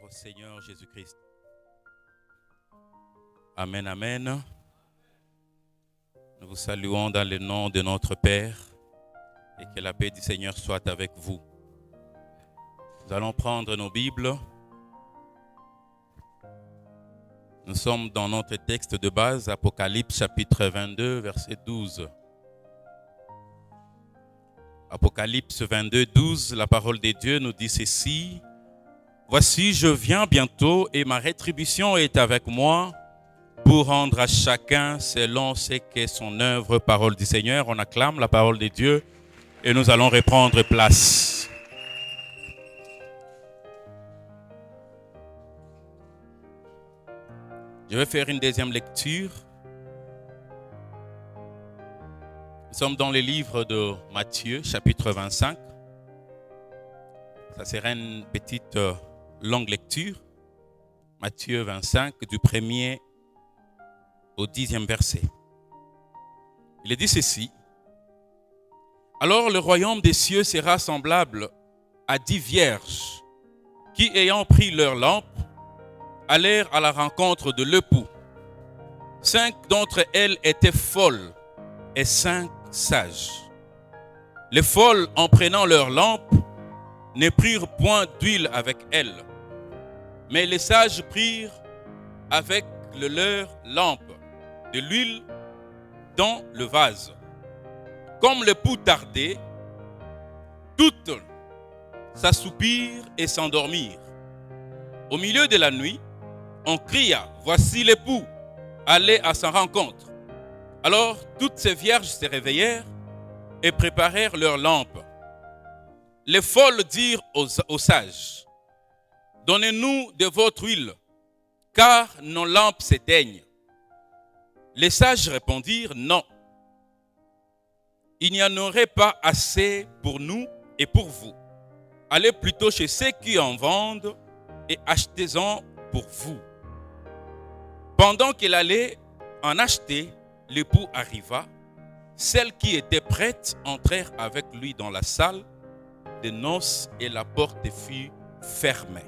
au Seigneur Jésus-Christ. Amen, amen. Nous vous saluons dans le nom de notre Père et que la paix du Seigneur soit avec vous. Nous allons prendre nos Bibles. Nous sommes dans notre texte de base, Apocalypse chapitre 22, verset 12. Apocalypse 22, 12, la parole de Dieu nous dit ceci. « Voici, je viens bientôt et ma rétribution est avec moi pour rendre à chacun selon ce qu'est son œuvre. » Parole du Seigneur, on acclame la parole de Dieu et nous allons reprendre place. Je vais faire une deuxième lecture. Nous sommes dans le livre de Matthieu, chapitre 25. Ça sera une petite longue lecture. Matthieu 25, du 1er au 10e verset. Il est dit ceci. « Alors le royaume des cieux sera semblable à 10 vierges qui, ayant pris leurs lampes, allèrent à la rencontre de l'époux. 5 d'entre elles étaient folles et 5 sages. Les folles, en prenant leurs lampes, ne prirent point d'huile avec elles, mais les sages prirent avec leur lampe de l'huile dans le vase. Comme l'époux tardait, toutes s'assoupirent et s'endormirent. Au milieu de la nuit, on cria, voici l'époux, allez à sa rencontre. Alors toutes ces vierges se réveillèrent et préparèrent leurs lampes. Les folles dirent aux sages, donnez-nous de votre huile, car nos lampes s'éteignent. Les sages répondirent, non. Il n'y en aurait pas assez pour nous et pour vous. Allez plutôt chez ceux qui en vendent et achetez-en pour vous. Pendant qu'il allait en acheter, l'époux arriva. Celles qui étaient prêtes entrèrent avec lui dans la salle de noces et la porte fut fermée.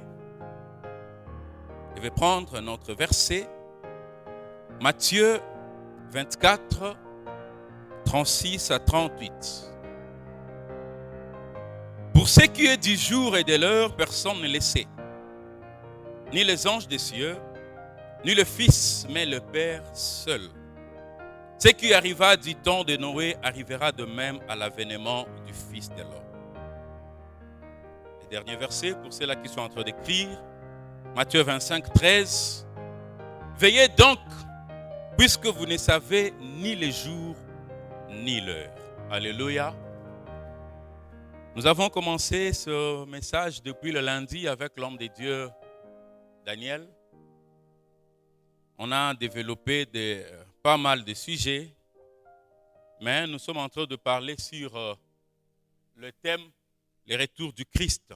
Je vais prendre notre verset, Matthieu 24, 36 à 38. Pour ce qui est du jour et de l'heure, personne ne le sait, ni les anges des cieux, ni le Fils, mais le Père seul. Ce qui arriva du temps de Noé arrivera de même à l'avènement du Fils de l'homme. Le dernier verset, pour ceux-là qui sont en train d'écrire, Matthieu 25, 13. Veillez donc, puisque vous ne savez ni le jour ni l'heure. Alléluia. Nous avons commencé ce message depuis le lundi avec l'homme de Dieu, Daniel. On a développé pas mal de sujets, mais nous sommes en train de parler sur le thème, le retour du Christ.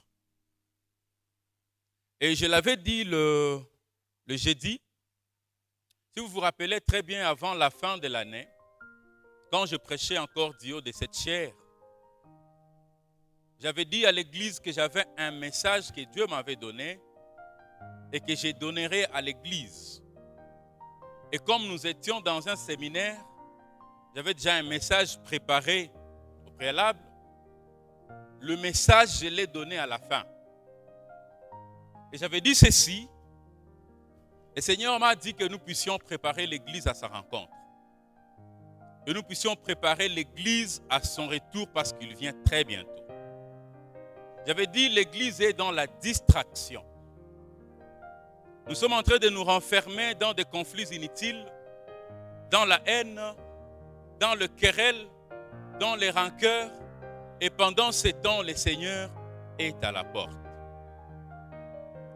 Et je l'avais dit le jeudi, si vous vous rappelez très bien avant la fin de l'année, quand je prêchais encore du haut de cette chaire, j'avais dit à l'église que j'avais un message que Dieu m'avait donné et que je donnerais à l'église. Et comme nous étions dans un séminaire, j'avais déjà un message préparé au préalable. Le message, je l'ai donné à la fin. Et j'avais dit ceci. Le Seigneur m'a dit que nous puissions préparer l'église à sa rencontre. Que nous puissions préparer l'église à son retour parce qu'il vient très bientôt. J'avais dit l'église est dans la distraction. Nous sommes en train de nous renfermer dans des conflits inutiles, dans la haine, dans le querelle, dans les rancœurs. Et pendant ce temps, le Seigneur est à la porte.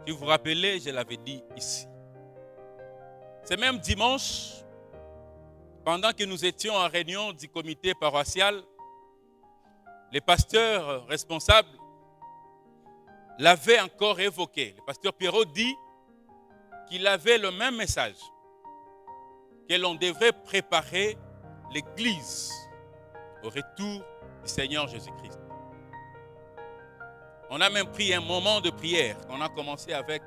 Si vous vous rappelez, je l'avais dit ici. C'est même dimanche, pendant que nous étions en réunion du comité paroissial, les pasteurs responsables l'avaient encore évoqué. Le pasteur Pierrot dit qu'il avait le même message, que l'on devrait préparer l'église au retour du Seigneur Jésus-Christ. On a même pris un moment de prière qu'on a commencé avec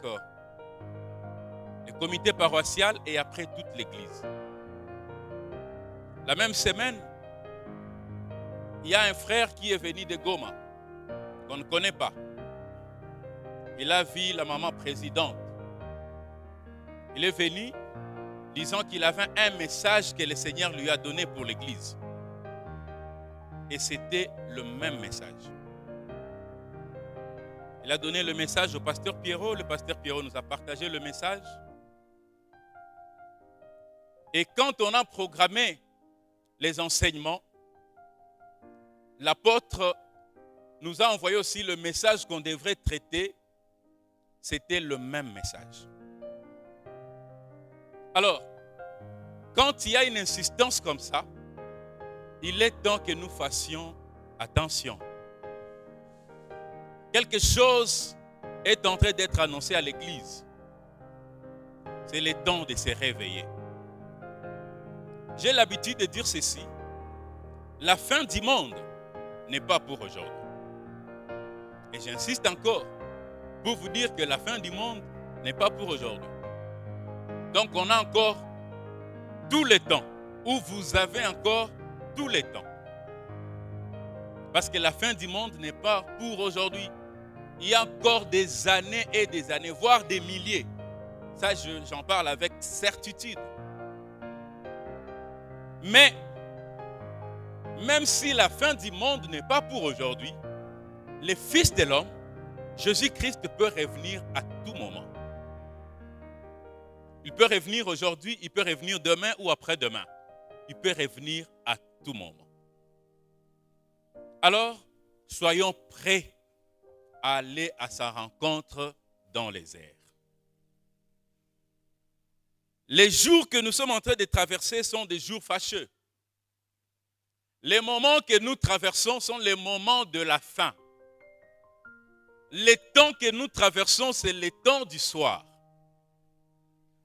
du comité paroissial et après toute l'église. La même semaine, il y a un frère qui est venu de Goma, qu'on ne connaît pas. Il a vu la maman présidente. Il est venu disant qu'il avait un message que le Seigneur lui a donné pour l'église. Et c'était le même message. Il a donné le message au pasteur Pierrot. Le pasteur Pierrot nous a partagé le message. Et quand on a programmé les enseignements, l'apôtre nous a envoyé aussi le message qu'on devrait traiter. C'était le même message. Alors, quand il y a une insistance comme ça, il est temps que nous fassions attention. Quelque chose est en train d'être annoncé à l'église. C'est le temps de se réveiller. J'ai l'habitude de dire ceci. La fin du monde n'est pas pour aujourd'hui. Et j'insiste encore pour vous dire que la fin du monde n'est pas pour aujourd'hui. Donc on a encore tout le temps, ou vous avez encore tout le temps. Parce que la fin du monde n'est pas pour aujourd'hui. Il y a encore des années et des années, voire des milliers. Ça, j'en parle avec certitude. Mais, même si la fin du monde n'est pas pour aujourd'hui, le Fils de l'homme, Jésus-Christ peut revenir à tout moment. Il peut revenir aujourd'hui, il peut revenir demain ou après-demain. Il peut revenir à tout moment. Alors, soyons prêts à aller à sa rencontre dans les airs. Les jours que nous sommes en train de traverser sont des jours fâcheux. Les moments que nous traversons sont les moments de la fin. Les temps que nous traversons, c'est les temps du soir.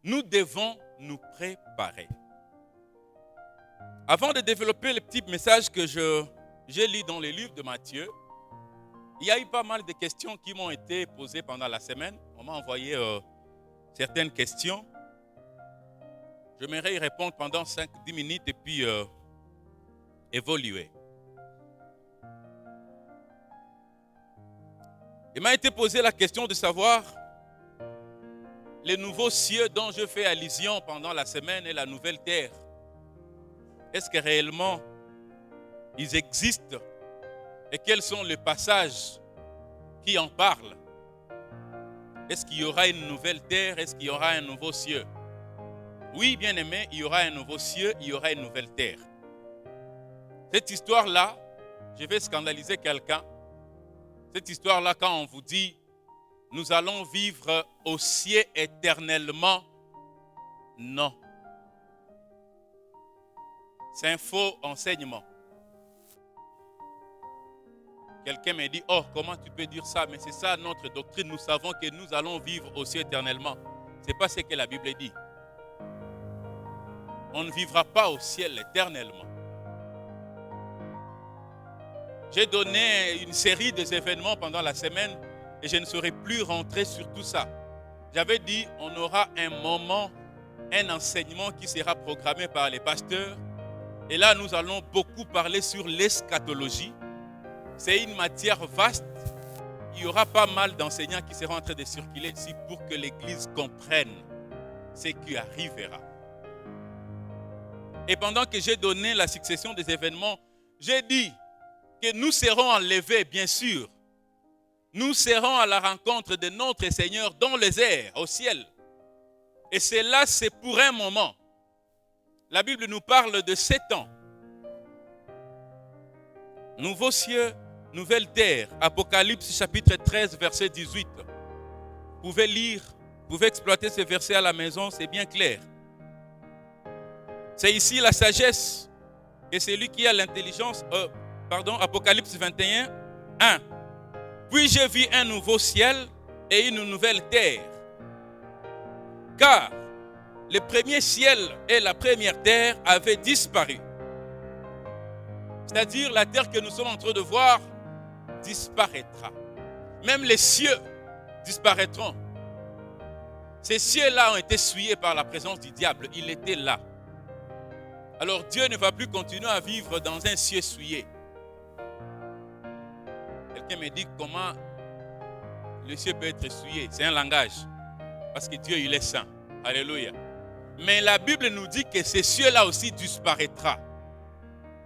Nous devons nous préparer. Avant de développer le petit message que j'ai lu dans les livres de Matthieu, il y a eu pas mal de questions qui m'ont été posées pendant la semaine. On m'a envoyé certaines questions. J'aimerais y répondre pendant 5-10 minutes et puis évoluer. Il m'a été posé la question de savoir les nouveaux cieux dont je fais allusion pendant la semaine et la nouvelle terre. Est-ce que réellement ils existent? Et quels sont les passages qui en parlent? Est-ce qu'il y aura une nouvelle terre? Est-ce qu'il y aura un nouveau ciel? Oui, bien aimé, il y aura un nouveau ciel, il y aura une nouvelle terre. Cette histoire-là, je vais scandaliser quelqu'un. Cette histoire-là, quand on vous dit « nous allons vivre au ciel éternellement », non. C'est un faux enseignement. Quelqu'un me dit « oh, comment tu peux dire ça? Mais c'est ça notre doctrine. Nous savons que nous allons vivre au ciel éternellement. » Ce n'est pas ce que la Bible dit. On ne vivra pas au ciel éternellement. J'ai donné une série d'événements pendant la semaine et je ne saurais plus rentrer sur tout ça. J'avais dit on aura un moment, un enseignement qui sera programmé par les pasteurs. Et là, nous allons beaucoup parler sur l'eschatologie. C'est une matière vaste. Il y aura pas mal d'enseignants qui seront en train de circuler ici pour que l'Église comprenne ce qui arrivera. Et pendant que j'ai donné la succession des événements, j'ai dit que nous serons enlevés, bien sûr. Nous serons à la rencontre de notre Seigneur dans les airs, au ciel. Et cela, c'est pour un moment. La Bible nous parle de 7 ans. Nouveau ciel, nouvelle terre. Apocalypse chapitre 13, verset 18. Vous pouvez lire, vous pouvez exploiter ce verset à la maison, c'est bien clair. C'est ici la sagesse. Et c'est lui qui a l'intelligence. Apocalypse 21, 1. Puis j'ai vu un nouveau ciel et une nouvelle terre. Car le premier ciel et la première terre avaient disparu. C'est-à-dire la terre que nous sommes en train de voir disparaîtra. Même les cieux disparaîtront. Ces cieux-là ont été souillés par la présence du diable. Il était là. Alors Dieu ne va plus continuer à vivre dans un ciel souillé. Quelqu'un me dit comment le ciel peut être souillé. C'est un langage. Parce que Dieu, il est saint. Alléluia. Mais la Bible nous dit que ces cieux-là aussi disparaîtra.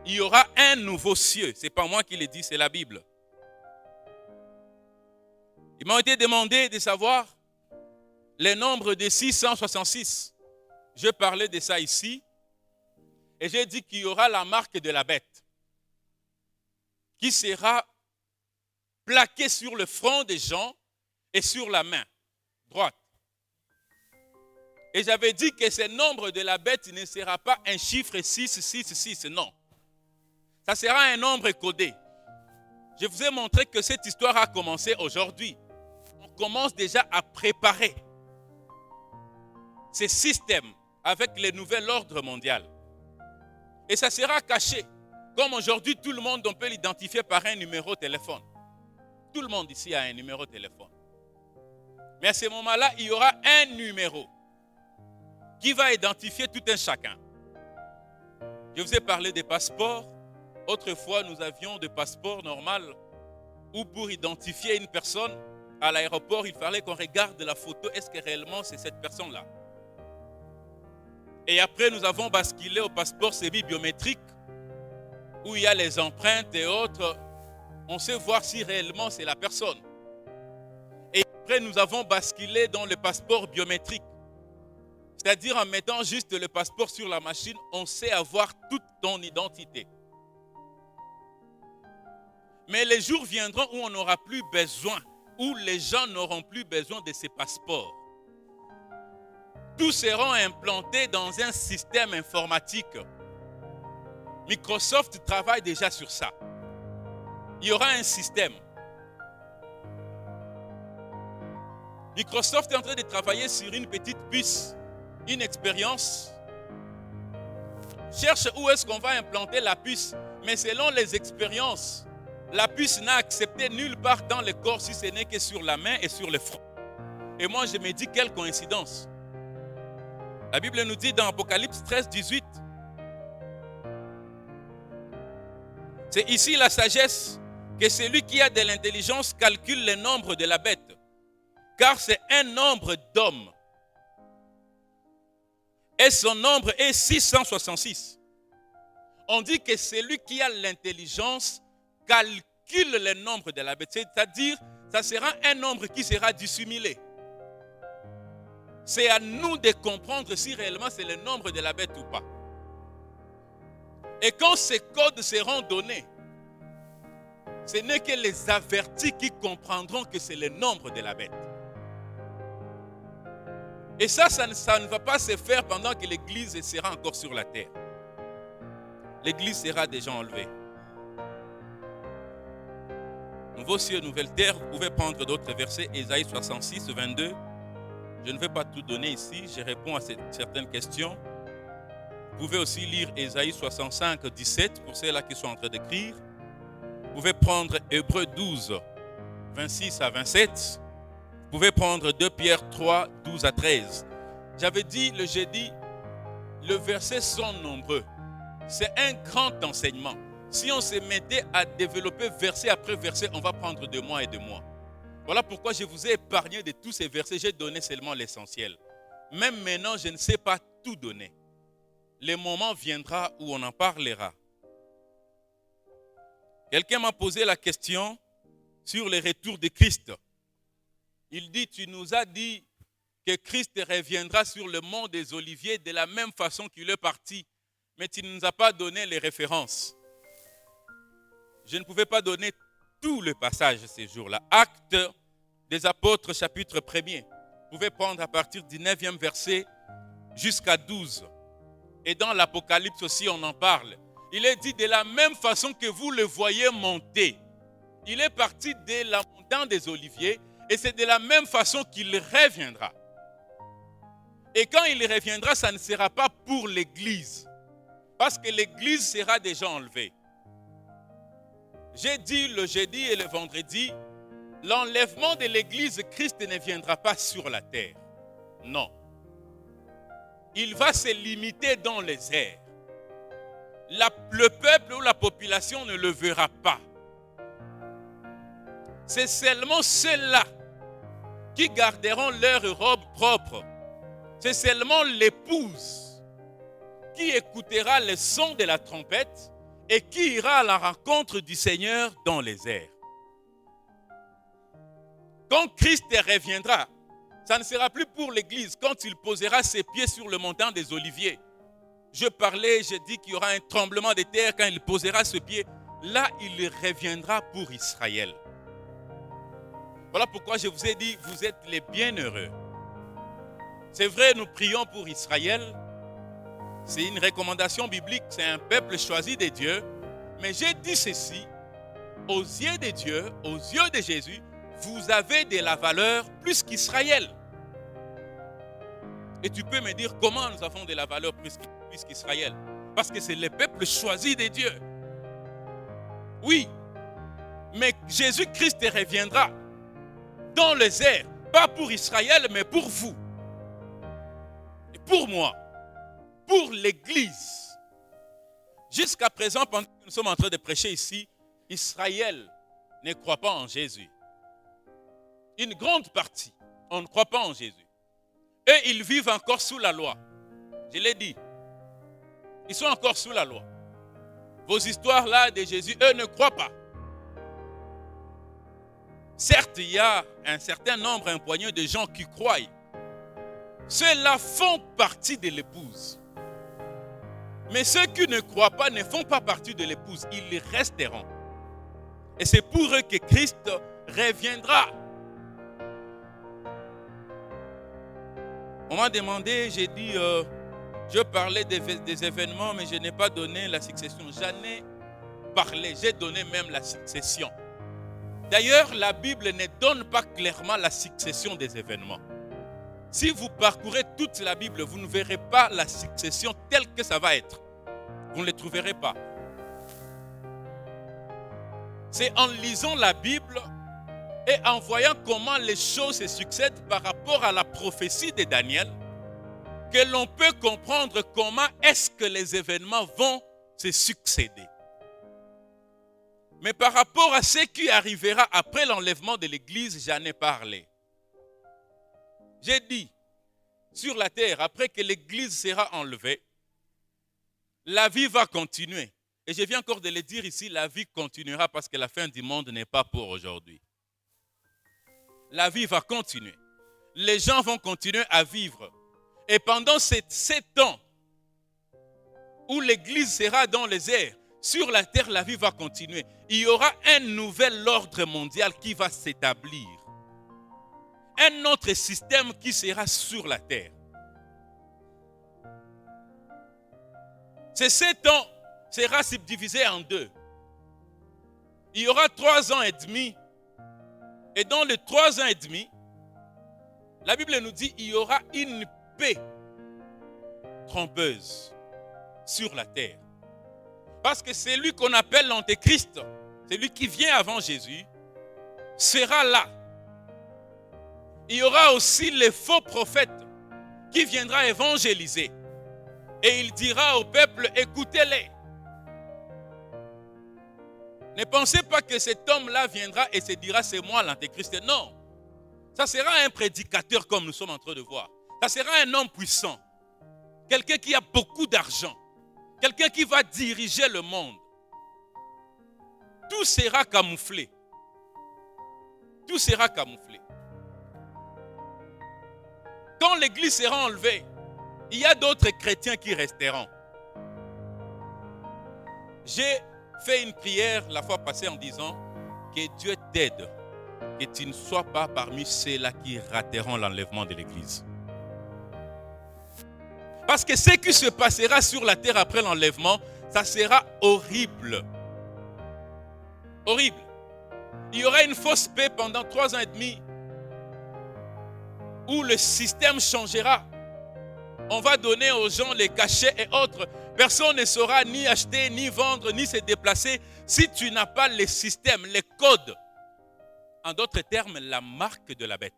Il y aura un nouveau ciel. Ce n'est pas moi qui le dis, c'est la Bible. Il m'a été demandé de savoir le nombre de 666. Je parlais de ça ici. Et j'ai dit qu'il y aura la marque de la bête qui sera plaquée sur le front des gens et sur la main droite. Et j'avais dit que ce nombre de la bête ne sera pas un chiffre 666, non. Ça sera un nombre codé. Je vous ai montré que cette histoire a commencé aujourd'hui. On commence déjà à préparer ces systèmes avec le nouvel ordre mondial. Et ça sera caché. Comme aujourd'hui, tout le monde, on peut l'identifier par un numéro de téléphone. Tout le monde ici a un numéro de téléphone. Mais à ce moment-là, il y aura un numéro qui va identifier tout un chacun. Je vous ai parlé des passeports. Autrefois, nous avions des passeports normaux où pour identifier une personne à l'aéroport, il fallait qu'on regarde la photo. Est-ce que réellement c'est cette personne-là? Et après, nous avons basculé au passeport semi-biométrique où il y a les empreintes et autres. On sait voir si réellement c'est la personne. Et après, nous avons basculé dans le passeport biométrique. C'est-à-dire en mettant juste le passeport sur la machine, on sait avoir toute ton identité. Mais les jours viendront où on n'aura plus besoin, où les gens n'auront plus besoin de ces passeports. Tous seront implantés dans un système informatique. Microsoft travaille déjà sur ça. Il y aura un système. Microsoft est en train de travailler sur une petite puce, une expérience. Cherche où est-ce qu'on va implanter la puce. Mais selon les expériences, la puce n'a accepté nulle part dans le corps si ce n'est que sur la main et sur le front. Et moi, je me dis, quelle coïncidence. La Bible nous dit dans Apocalypse 13, 18, c'est ici la sagesse, que celui qui a de l'intelligence calcule le nombre de la bête, car c'est un nombre d'hommes. Et son nombre est 666. On dit que celui qui a l'intelligence calcule le nombre de la bête, c'est-à-dire ça sera un nombre qui sera dissimulé. C'est à nous de comprendre si réellement c'est le nombre de la bête ou pas. Et quand ces codes seront donnés, ce n'est que les avertis qui comprendront que c'est le nombre de la bête. Et ça ne va pas se faire pendant que l'Église sera encore sur la terre. L'Église sera déjà enlevée. Nouveau ciel, nouvelle terre, vous pouvez prendre d'autres versets, Ésaïe 66, 22. Je ne vais pas tout donner ici, je réponds à certaines questions. Vous pouvez aussi lire Ésaïe 65, 17 pour ceux-là qui sont en train d'écrire. Vous pouvez prendre Hébreux 12, 26 à 27. Vous pouvez prendre 2 Pierre 3, 12 à 13. J'avais dit le jeudi, les versets sont nombreux. C'est un grand enseignement. Si on se mettait à développer verset après verset, on va prendre 2 mois et 2 mois. Voilà pourquoi je vous ai épargné de tous ces versets. J'ai donné seulement l'essentiel. Même maintenant, je ne sais pas tout donner. Le moment viendra où on en parlera. Quelqu'un m'a posé la question sur le retour de Christ. Il dit, tu nous as dit que Christ reviendra sur le mont des Oliviers de la même façon qu'il est parti, mais tu ne nous as pas donné les références. Je ne pouvais pas donner tout le passage ces jours-là. Actes des apôtres, chapitre 1er. Vous pouvez prendre à partir du 9e verset jusqu'à 12. Et dans l'Apocalypse aussi, on en parle. Il est dit de la même façon que vous le voyez monter. Il est parti de la montagne des Oliviers et c'est de la même façon qu'il reviendra. Et quand il reviendra, ça ne sera pas pour l'Église. Parce que l'Église sera déjà enlevée. J'ai dit le jeudi et le vendredi, l'enlèvement de l'Église, Christ ne viendra pas sur la terre. Non. Il va se limiter dans les airs. Le peuple ou la population ne le verra pas. C'est seulement ceux-là qui garderont leur robe propre. C'est seulement l'épouse qui écoutera le son de la trompette et qui ira à la rencontre du Seigneur dans les airs. Quand Christ reviendra, ça ne sera plus pour l'Église quand il posera ses pieds sur le montant des Oliviers. J'ai dit qu'il y aura un tremblement de terre quand il posera ses pieds. Là, il reviendra pour Israël. Voilà pourquoi je vous ai dit, vous êtes les bienheureux. C'est vrai, nous prions pour Israël. C'est une recommandation biblique, c'est un peuple choisi de Dieu. Mais j'ai dit ceci, aux yeux de Dieu, aux yeux de Jésus, vous avez de la valeur plus qu'Israël. Et tu peux me dire comment nous avons de la valeur plus qu'Israël? Parce que c'est le peuple choisi de Dieu. Oui, mais Jésus-Christ reviendra dans les airs, pas pour Israël, mais pour vous. Et pour moi, pour l'Église. Jusqu'à présent, pendant que nous sommes en train de prêcher ici, Israël ne croit pas en Jésus. Une grande partie, on ne croit pas en Jésus. Et ils vivent encore sous la loi. Je l'ai dit. Ils sont encore sous la loi. Vos histoires là de Jésus, eux ne croient pas. Certes, il y a un certain nombre, un poignée de gens qui croient. Ceux-là font partie de l'épouse. Mais ceux qui ne croient pas ne font pas partie de l'épouse. Ils resteront. Et c'est pour eux que Christ reviendra. On m'a demandé, j'ai dit, je parlais des événements, mais je n'ai pas donné la succession. J'en ai parlé, j'ai donné même la succession. D'ailleurs, la Bible ne donne pas clairement la succession des événements. Si vous parcourez toute la Bible, vous ne verrez pas la succession telle que ça va être. Vous ne les trouverez pas. C'est en lisant la Bible et en voyant comment les choses se succèdent par rapport à la prophétie de Daniel que l'on peut comprendre comment est-ce que les événements vont se succéder. Mais par rapport à ce qui arrivera après l'enlèvement de l'Église, j'en ai parlé. J'ai dit, sur la terre, après que l'Église sera enlevée, la vie va continuer. Et je viens encore de le dire ici, la vie continuera parce que la fin du monde n'est pas pour aujourd'hui. La vie va continuer. Les gens vont continuer à vivre. Et pendant ces 7 ans où l'Église sera dans les airs, sur la terre, la vie va continuer. Il y aura un nouvel ordre mondial qui va s'établir. Un autre système qui sera sur la terre. Ces 7 ans sera subdivisé en 2. Il y aura 3 ans et demi. Et dans les 3 ans et demi, la Bible nous dit qu'il y aura une paix trompeuse sur la terre. Parce que c'est lui qu'on appelle l'Antéchrist, celui qui vient avant Jésus, sera là. Il y aura aussi les faux prophètes qui viendra évangéliser. Et il dira au peuple, écoutez-les. Ne pensez pas que cet homme-là viendra et se dira, c'est moi l'Antéchrist. Non. Ça sera un prédicateur comme nous sommes en train de voir. Ça sera un homme puissant. Quelqu'un qui a beaucoup d'argent. Quelqu'un qui va diriger le monde. Tout sera camouflé. Tout sera camouflé. Quand l'Église sera enlevée, il y a d'autres chrétiens qui resteront. J'ai fait une prière la fois passée en disant que Dieu t'aide, que tu ne sois pas parmi ceux-là qui rateront l'enlèvement de l'Église. Parce que ce qui se passera sur la terre après l'enlèvement, ça sera horrible. Horrible. Il y aura une fausse paix pendant 3 ans et demi où le système changera. On va donner aux gens les cachets et autres. Personne ne saura ni acheter, ni vendre, ni se déplacer si tu n'as pas les systèmes, les codes. En d'autres termes, la marque de la bête.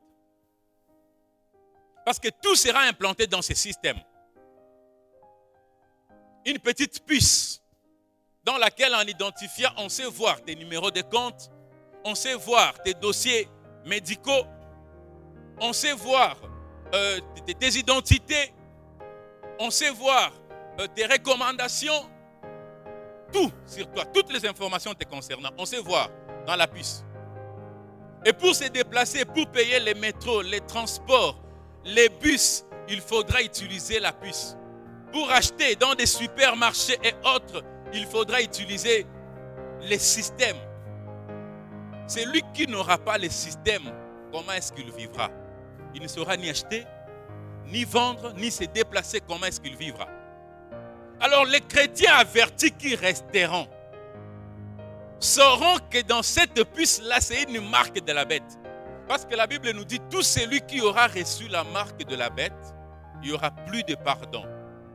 Parce que tout sera implanté dans ces systèmes. Une petite puce dans laquelle, en identifiant, on sait voir tes numéros de compte, on sait voir tes dossiers médicaux, on sait voir tes identités, on sait voir tes recommandations, tout sur toi, toutes les informations te concernant, on sait voir dans la puce. Et pour se déplacer, pour payer les métros, les transports, les bus, il faudra utiliser la puce. Pour acheter dans des supermarchés et autres, il faudra utiliser les systèmes. Celui qui n'aura pas les systèmes, comment est-ce qu'il vivra? Il ne saura ni acheter, ni vendre, ni se déplacer. Comment est-ce qu'il vivra? Alors les chrétiens avertis qui resteront sauront que dans cette puce-là, c'est une marque de la bête. Parce que la Bible nous dit, tout celui qui aura reçu la marque de la bête, il n'y aura plus de pardon.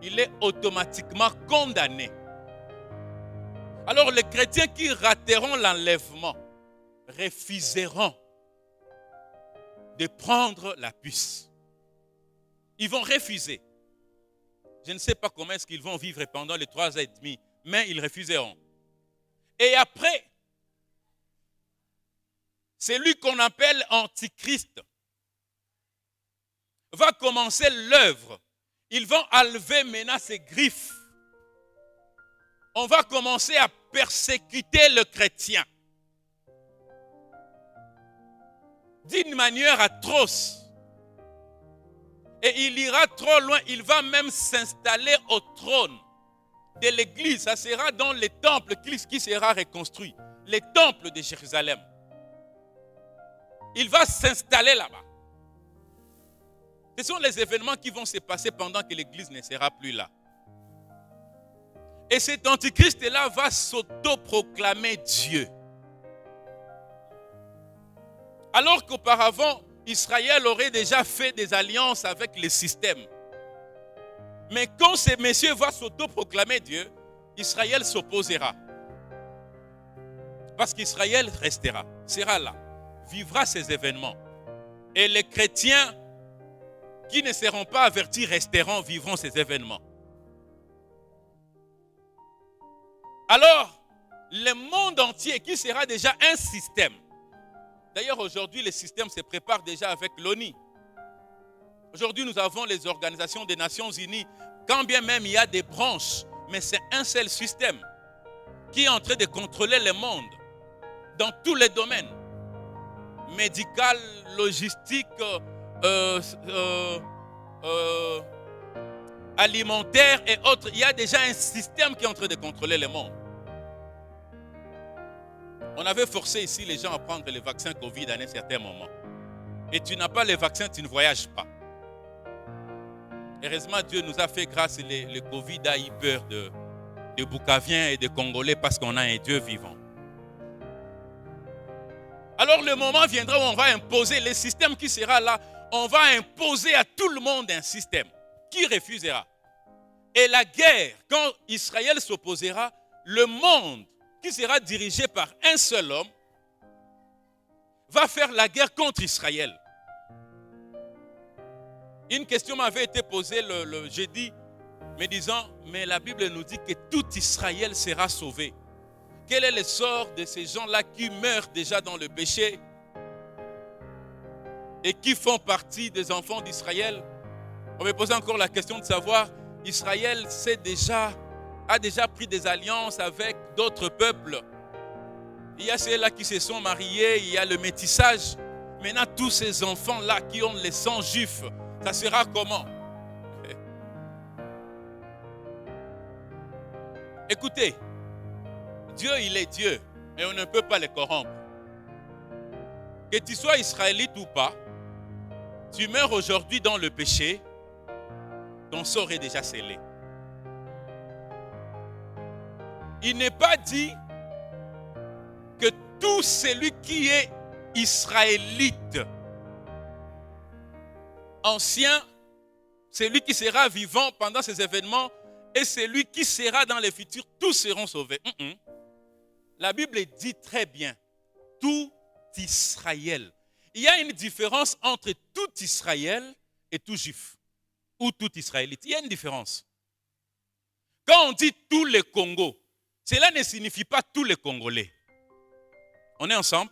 Il est automatiquement condamné. Alors les chrétiens qui rateront l'enlèvement refuseront de prendre la puce. Ils vont refuser. Je ne sais pas comment est-ce qu'ils vont vivre pendant les 3 ans et demi, mais ils refuseront. Et après, celui qu'on appelle Antichrist va commencer l'œuvre. Ils vont enlever maintenant ses griffes. On va commencer à persécuter le chrétien d'une manière atroce. Et il ira trop loin, il va même s'installer au trône de l'église. Ça sera dans les temples qui sera reconstruit, les temples de Jérusalem. Il va s'installer là-bas. Ce sont les événements qui vont se passer pendant que l'église ne sera plus là. Et cet antichrist-là va s'autoproclamer Dieu. Alors qu'auparavant, Israël aurait déjà fait des alliances avec les systèmes. Mais quand ce monsieur va s'autoproclamer Dieu, Israël s'opposera. Parce qu'Israël restera, sera là, vivra ces événements. Et les chrétiens qui ne seront pas avertis resteront, vivront ces événements. Alors, le monde entier qui sera déjà un système. D'ailleurs, aujourd'hui, les systèmes se préparent déjà avec l'ONU. Aujourd'hui, nous avons les organisations des Nations Unies. Quand bien même il y a des branches, mais c'est un seul système qui est en train de contrôler le monde dans tous les domaines. Médical, logistique, alimentaire et autres. Il y a déjà un système qui est en train de contrôler le monde. On avait forcé ici les gens à prendre le vaccin Covid à un certain moment. Et tu n'as pas le vaccin, tu ne voyages pas. Heureusement, Dieu nous a fait grâce. Le Covid a eu peur de Bukaviens et de Congolais parce qu'on a un Dieu vivant. Alors le moment viendra où on va imposer le système qui sera là. On va imposer à tout le monde un système qui refusera. Et la guerre, quand Israël s'opposera, le monde qui sera dirigé par un seul homme va faire la guerre contre Israël. Une question m'avait été posée le jeudi, me disant, mais la Bible nous dit que tout Israël sera sauvé. Quel est le sort de ces gens-là qui meurent déjà dans le péché et qui font partie des enfants d'Israël? On me posait encore la question de savoir, Israël a déjà pris des alliances avec d'autres peuples. Il y a ceux-là qui se sont mariés, il y a le métissage. Maintenant, tous ces enfants-là qui ont le sang juif, ça sera comment? Écoutez, Dieu, il est Dieu, et on ne peut pas le corrompre. Que tu sois israélite ou pas, tu meurs aujourd'hui dans le péché, ton sort est déjà scellé. Il n'est pas dit que tout celui qui est israélite, ancien, celui qui sera vivant pendant ces événements et celui qui sera dans le futur, tous seront sauvés. La Bible dit très bien, tout Israël. Il y a une différence entre tout Israël et tout juif ou tout israélite. Il y a une différence. Quand on dit tous les Congos, cela ne signifie pas tous les Congolais. On est ensemble?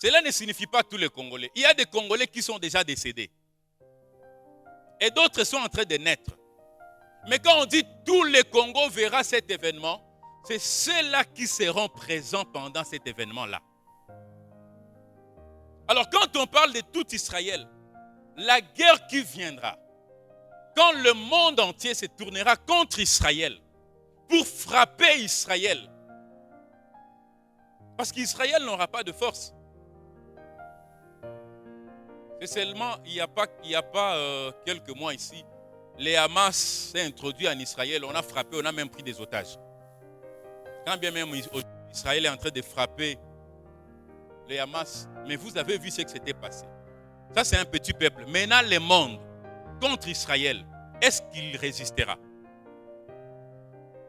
Cela ne signifie pas tous les Congolais. Il y a des Congolais qui sont déjà décédés. Et d'autres sont en train de naître. Mais quand on dit tous les Congos verront cet événement, c'est ceux-là qui seront présents pendant cet événement-là. Alors quand on parle de tout Israël, la guerre qui viendra, quand le monde entier se tournera contre Israël, pour frapper Israël, parce qu'Israël n'aura pas de force. C'est seulement, il n'y a pas quelques mois ici, les Hamas s'est introduit en Israël, on a frappé, on a même pris des otages. Quand bien même Israël est en train de frapper les Hamas, mais vous avez vu ce qui s'était passé. Ça, c'est un petit peuple. Maintenant, le monde contre Israël, est-ce qu'il résistera?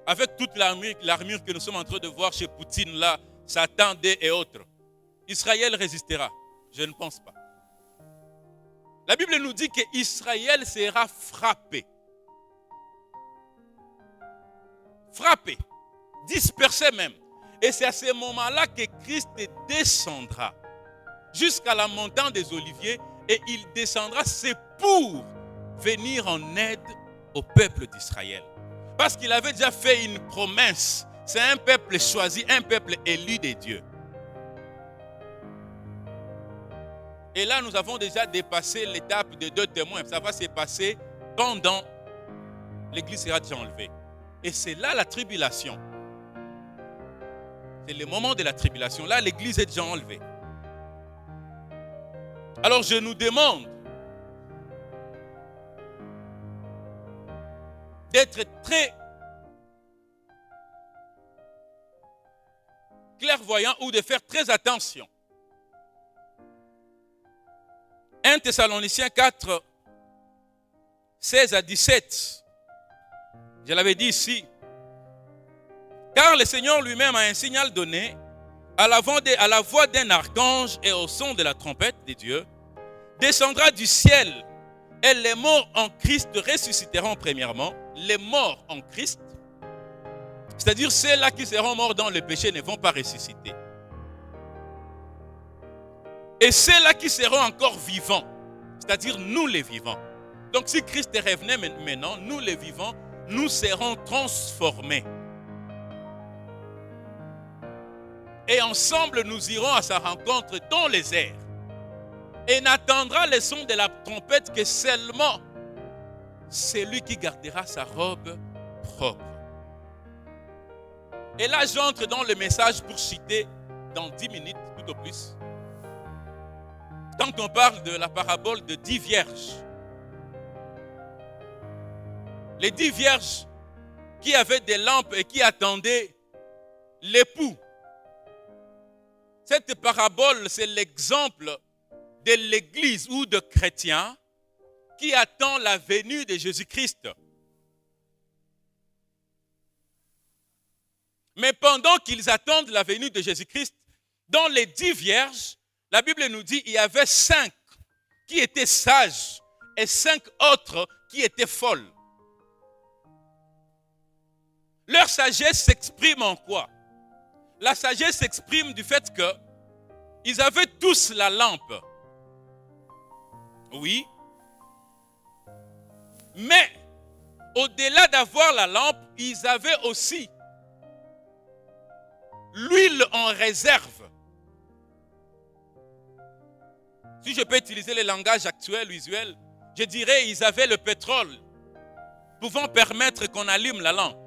Avec toute l'armure que nous sommes en train de voir chez Poutine, là, Satan et autres, Israël résistera? Je ne pense pas. La Bible nous dit qu'Israël sera frappé. Frappé. Dispersé même. Et c'est à ce moment-là que Christ descendra jusqu'à la montagne des Oliviers et il descendra, c'est pour venir en aide au peuple d'Israël. Parce qu'il avait déjà fait une promesse. C'est un peuple choisi, un peuple élu de Dieu. Et là, nous avons déjà dépassé l'étape de 2 témoins. Ça va se passer pendant l'Église sera déjà enlevée. Et c'est là la tribulation. C'est le moment de la tribulation. Là, l'Église est déjà enlevée. Alors, je nous demande d'être très clairvoyant ou de faire très attention. 1 Thessaloniciens 4, 16 à 17. Je l'avais dit ici. Car le Seigneur lui-même a un signal donné à la voix d'un archange et au son de la trompette de Dieu, descendra du ciel et les morts en Christ ressusciteront premièrement. Les morts en Christ, c'est-à-dire ceux-là qui seront morts dans le péché ne vont pas ressusciter. Et ceux-là qui seront encore vivants, c'est-à-dire nous les vivants. Donc si Christ revenait maintenant, nous les vivants, nous serons transformés. Et ensemble, nous irons à sa rencontre dans les airs. Et n'attendra le son de la trompette que seulement celui qui gardera sa robe propre. Et là, j'entre dans le message pour citer dans 10 minutes, tout au plus. Quand on parle de la parabole de 10 vierges, les 10 vierges qui avaient des lampes et qui attendaient l'époux. Cette parabole, c'est l'exemple de l'Église ou de chrétiens qui attend la venue de Jésus-Christ. Mais pendant qu'ils attendent la venue de Jésus-Christ, dans les 10 vierges, la Bible nous dit qu'il y avait 5 qui étaient sages et 5 autres qui étaient folles. Leur sagesse s'exprime en quoi? La sagesse s'exprime du fait qu'ils avaient tous la lampe. Oui. Mais au-delà d'avoir la lampe, ils avaient aussi l'huile en réserve. Si je peux utiliser le langage actuel, usuel, je dirais qu'ils avaient le pétrole pouvant permettre qu'on allume la lampe.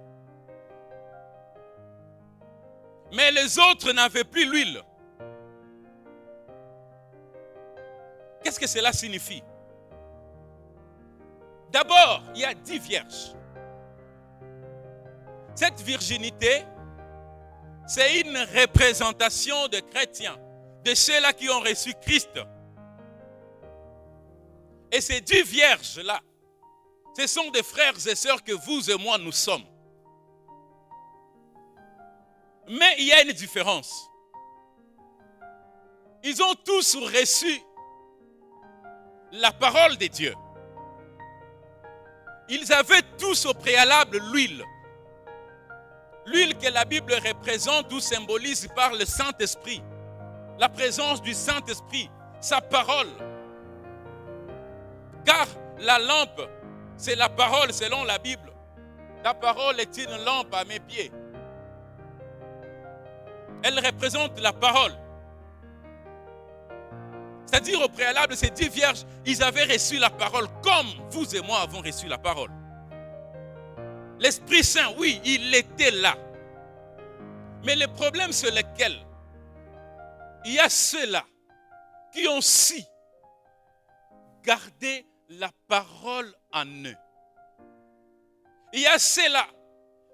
Mais les autres n'avaient plus l'huile. Qu'est-ce que cela signifie? D'abord, il y a 10 vierges. Cette virginité, c'est une représentation de chrétiens, de ceux-là qui ont reçu Christ. Et ces 10 vierges-là, ce sont des frères et sœurs que vous et moi nous sommes. Mais il y a une différence. Ils ont tous reçu la parole de Dieu. Ils avaient tous au préalable l'huile. L'huile que la Bible représente ou symbolise par le Saint-Esprit. La présence du Saint-Esprit, sa parole. Car la lampe, c'est la parole selon la Bible. Ta parole est une lampe à mes pieds. Elle représente la parole. C'est-à-dire au préalable, ces 10 vierges, ils avaient reçu la parole comme vous et moi avons reçu la parole. L'Esprit Saint, oui, il était là. Mais le problème c'est lequel? Il y a ceux-là qui ont su garder la parole en eux. Il y a ceux-là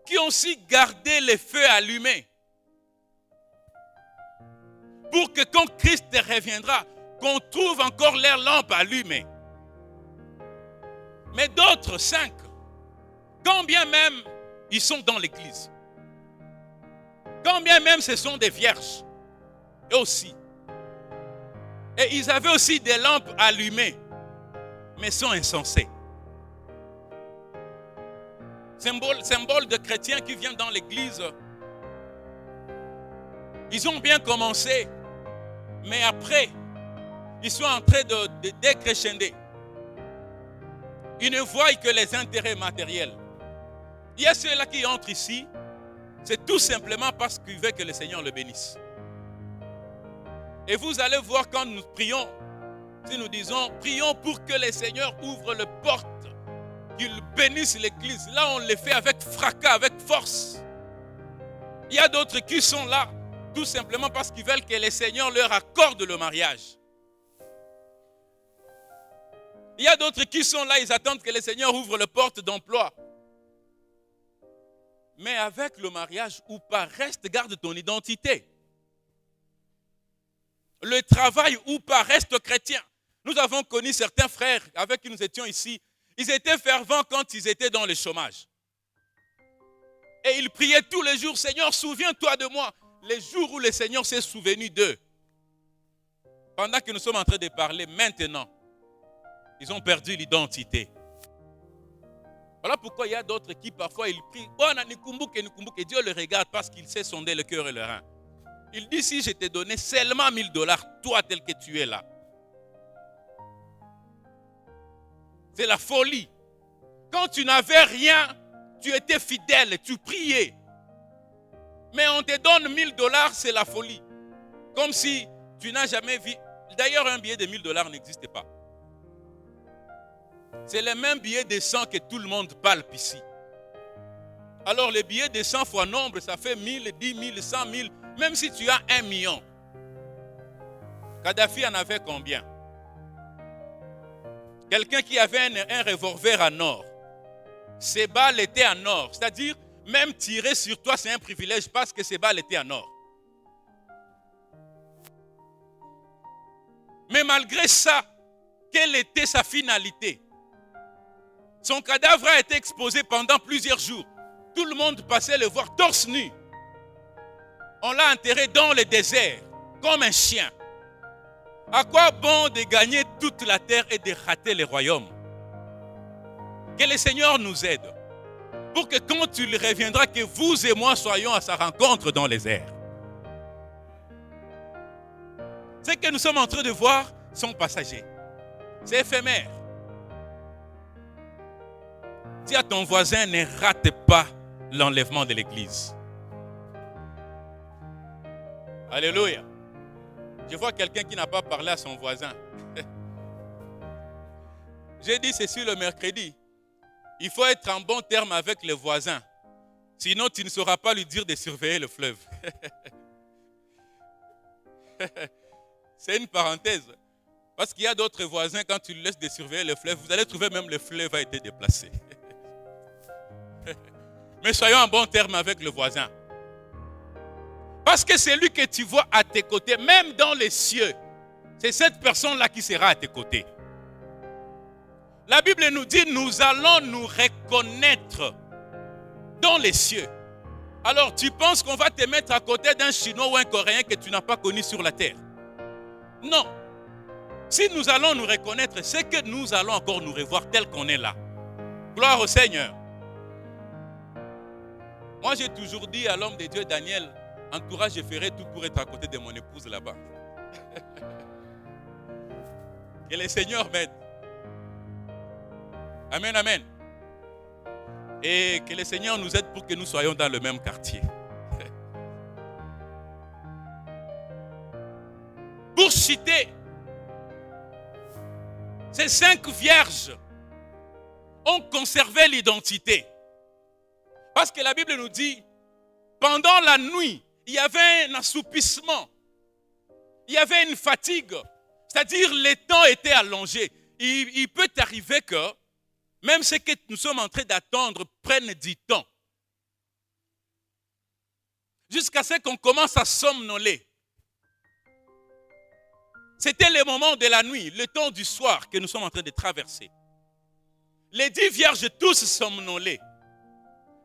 qui ont su garder les feux allumés. Pour que quand Christ reviendra, qu'on trouve encore leurs lampes allumées. Mais d'autres 5, quand bien même ils sont dans l'église, quand bien même ce sont des vierges, eux aussi. Et ils avaient aussi des lampes allumées, mais sont insensés. Symbole de chrétiens qui viennent dans l'église. Ils ont bien commencé, mais après, ils sont en train de décrescender. Ils ne voient que les intérêts matériels. Il y a ceux-là qui entrent ici, c'est tout simplement parce qu'ils veulent que le Seigneur le bénisse. Et vous allez voir quand nous prions, si nous disons, prions pour que le Seigneur ouvre les portes, qu'il bénisse l'église. Là, on le fait avec fracas, avec force. Il y a d'autres qui sont là, tout simplement parce qu'ils veulent que le Seigneur leur accorde le mariage. Il y a d'autres qui sont là, ils attendent que le Seigneur ouvre les portes d'emploi. Mais avec le mariage ou pas, reste, garde ton identité. Le travail ou pas, reste chrétien. Nous avons connu certains frères avec qui nous étions ici. Ils étaient fervents quand ils étaient dans le chômage. Et ils priaient tous les jours, Seigneur, souviens-toi de moi. Les jours où le Seigneur s'est souvenu d'eux. Pendant que nous sommes en train de parler maintenant, ils ont perdu l'identité. Voilà pourquoi il y a d'autres qui parfois ils prient. Et Dieu le regarde parce qu'il sait sonder le cœur et le rein. Il dit, si je t'ai donné seulement $1000, toi tel que tu es là. C'est la folie. Quand tu n'avais rien, tu étais fidèle, tu priais. Mais on te donne $1000, c'est la folie. Comme si tu n'as jamais vu. D'ailleurs, un billet de $1000 n'existe pas. C'est le même billet de 100 que tout le monde palpe ici. Alors, le billet de 100 fois nombre, ça fait 1000, 10 000, 100 000. Même si tu as 1 million. Kadhafi en avait combien? Quelqu'un qui avait un revolver en or. Ses balles étaient en or. C'est-à-dire, même tirer sur toi, c'est un privilège parce que ses balles étaient en or. Mais malgré ça, quelle était sa finalité? Son cadavre a été exposé pendant plusieurs jours. Tout le monde passait le voir torse nu. On l'a enterré dans le désert, comme un chien. À quoi bon de gagner toute la terre et de rater le royaume? Que le Seigneur nous aide. Pour que quand il reviendra, que vous et moi soyons à sa rencontre dans les airs. Ce que nous sommes en train de voir sont passagers. C'est éphémère. Dis à ton voisin, ne rate pas l'enlèvement de l'église. Alléluia. Je vois quelqu'un qui n'a pas parlé à son voisin. J'ai dit ceci le mercredi. Il faut être en bon terme avec les voisins. Sinon, tu ne sauras pas lui dire de surveiller le fleuve. C'est une parenthèse. Parce qu'il y a d'autres voisins, quand tu laisses de surveiller le fleuve, vous allez trouver même le fleuve a été déplacé. Mais soyons en bon terme avec le voisin. Parce que c'est lui que tu vois à tes côtés, même dans les cieux. C'est cette personne-là qui sera à tes côtés. La Bible nous dit, nous allons nous reconnaître dans les cieux. Alors, tu penses qu'on va te mettre à côté d'un Chinois ou un Coréen que tu n'as pas connu sur la terre? Non. Si nous allons nous reconnaître, c'est que nous allons encore nous revoir tel qu'on est là. Gloire au Seigneur. Moi, j'ai toujours dit à l'homme de Dieu, Daniel, entourage, je ferai tout pour être à côté de mon épouse là-bas. Que le Seigneur m'aide. Amen, amen. Et que le Seigneur nous aide pour que nous soyons dans le même quartier. Pour citer, ces 5 vierges ont conservé l'identité. Parce que la Bible nous dit, pendant la nuit, il y avait un assoupissement. Il y avait une fatigue. C'est-à-dire, le temps était allongé. Il peut arriver que, même ce que nous sommes en train d'attendre prenne du temps. Jusqu'à ce qu'on commence à somnoler. C'était le moment de la nuit, le temps du soir que nous sommes en train de traverser. Les 10 vierges tous somnolaient.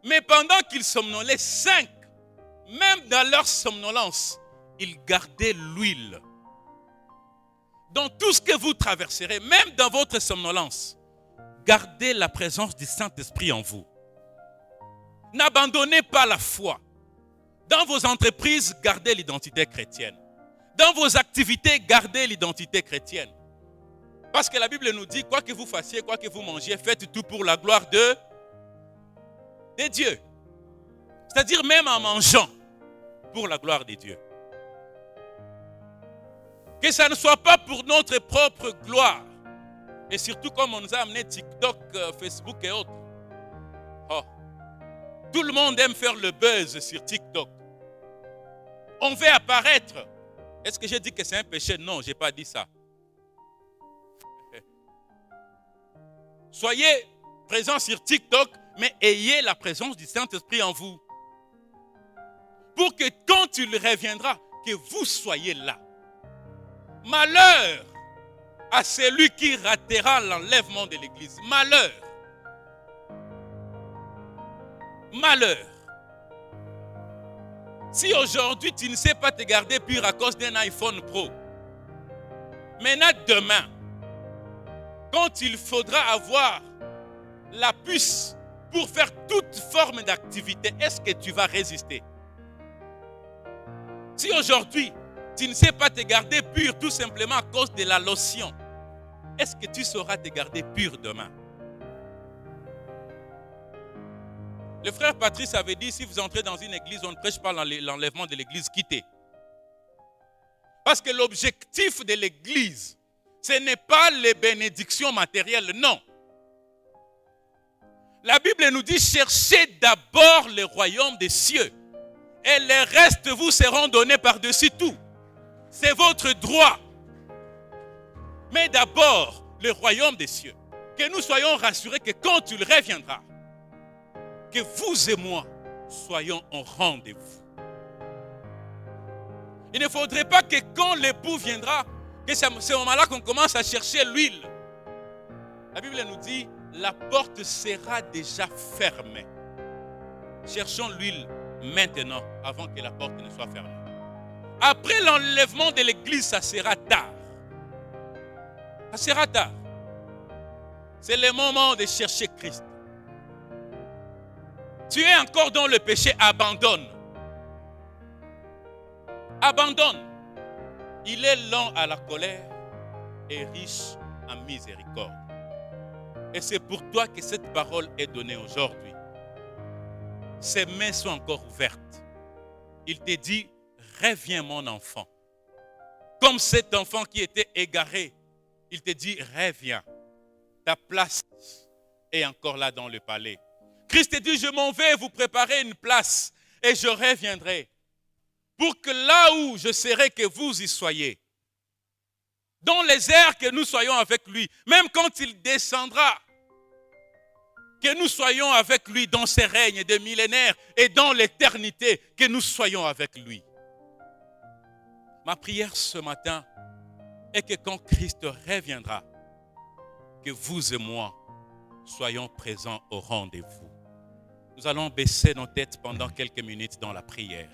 Mais pendant qu'ils somnolaient, 5, même dans leur somnolence, ils gardaient l'huile. Dans tout ce que vous traverserez, même dans votre somnolence, gardez la présence du Saint-Esprit en vous. N'abandonnez pas la foi. Dans vos entreprises, gardez l'identité chrétienne. Dans vos activités, gardez l'identité chrétienne. Parce que la Bible nous dit, quoi que vous fassiez, quoi que vous mangiez, faites tout pour la gloire de Dieu. C'est-à-dire même en mangeant, pour la gloire de Dieu. Que ça ne soit pas pour notre propre gloire. Et surtout comme on nous a amené TikTok, Facebook et autres. Oh. Tout le monde aime faire le buzz sur TikTok. On veut apparaître. Est-ce que j'ai dit que c'est un péché? Non, je n'ai pas dit ça. Soyez présents sur TikTok, mais ayez la présence du Saint-Esprit en vous. Pour que quand il reviendra, que vous soyez là. Malheur à celui qui ratera l'enlèvement de l'Église. Malheur. Malheur. Si aujourd'hui tu ne sais pas te garder pur à cause d'un iPhone Pro, maintenant demain, quand il faudra avoir la puce pour faire toute forme d'activité, est-ce que tu vas résister? Si aujourd'hui tu ne sais pas te garder pur tout simplement à cause de la lotion, est-ce que tu sauras te garder pur demain? Le frère Patrice avait dit, si vous entrez dans une église, on ne prêche pas l'enlèvement de l'église, quittez. Parce que l'objectif de l'église, ce n'est pas les bénédictions matérielles, non. La Bible nous dit, cherchez d'abord le royaume des cieux. Et les restes vous seront donnés par-dessus tout. C'est votre droit. Mais d'abord, le royaume des cieux. Que nous soyons rassurés que quand il reviendra, que vous et moi soyons au rendez-vous. Il ne faudrait pas que quand l'époux viendra, que c'est ce moment-là qu'on commence à chercher l'huile. La Bible nous dit, la porte sera déjà fermée. Cherchons l'huile maintenant, avant que la porte ne soit fermée. Après l'enlèvement de l'église, ça sera tard. Ça sera tard. C'est le moment de chercher Christ. Tu es encore dans le péché, abandonne. Abandonne. Il est lent à la colère et riche en miséricorde. Et c'est pour toi que cette parole est donnée aujourd'hui. Ses mains sont encore ouvertes. Il te dit, reviens mon enfant. Comme cet enfant qui était égaré, il te dit, reviens. Ta place est encore là dans le palais. Christ te dit, je m'en vais vous préparer une place et je reviendrai. Pour que là où je serai, que vous y soyez. Dans les airs, que nous soyons avec lui. Même quand il descendra, que nous soyons avec lui dans ses règnes des millénaires et dans l'éternité, que nous soyons avec lui. Ma prière ce matin est que quand Christ reviendra, que vous et moi soyons présents au rendez-vous. Nous allons baisser nos têtes pendant quelques minutes dans la prière.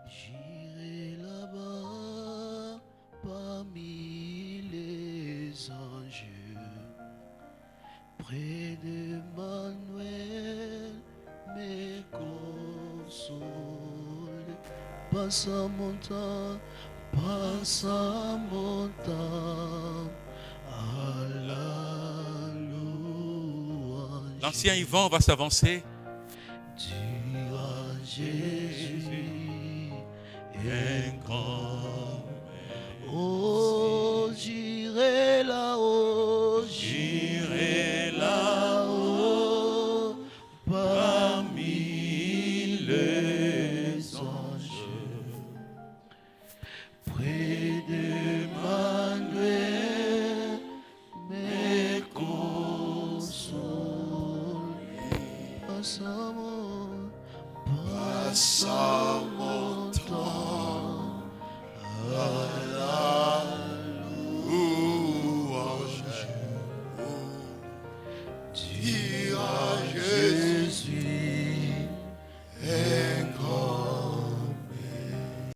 J'irai là-bas parmi les Près d'Emmanuel, me console. Passa mon temps, à la louange. L'ancien Yvan va s'avancer. Tu as Jésus, un grand. Oh, j'irai là-haut, j'irai là-haut, parmi les anges, près d'Emmanuel, me console. Passe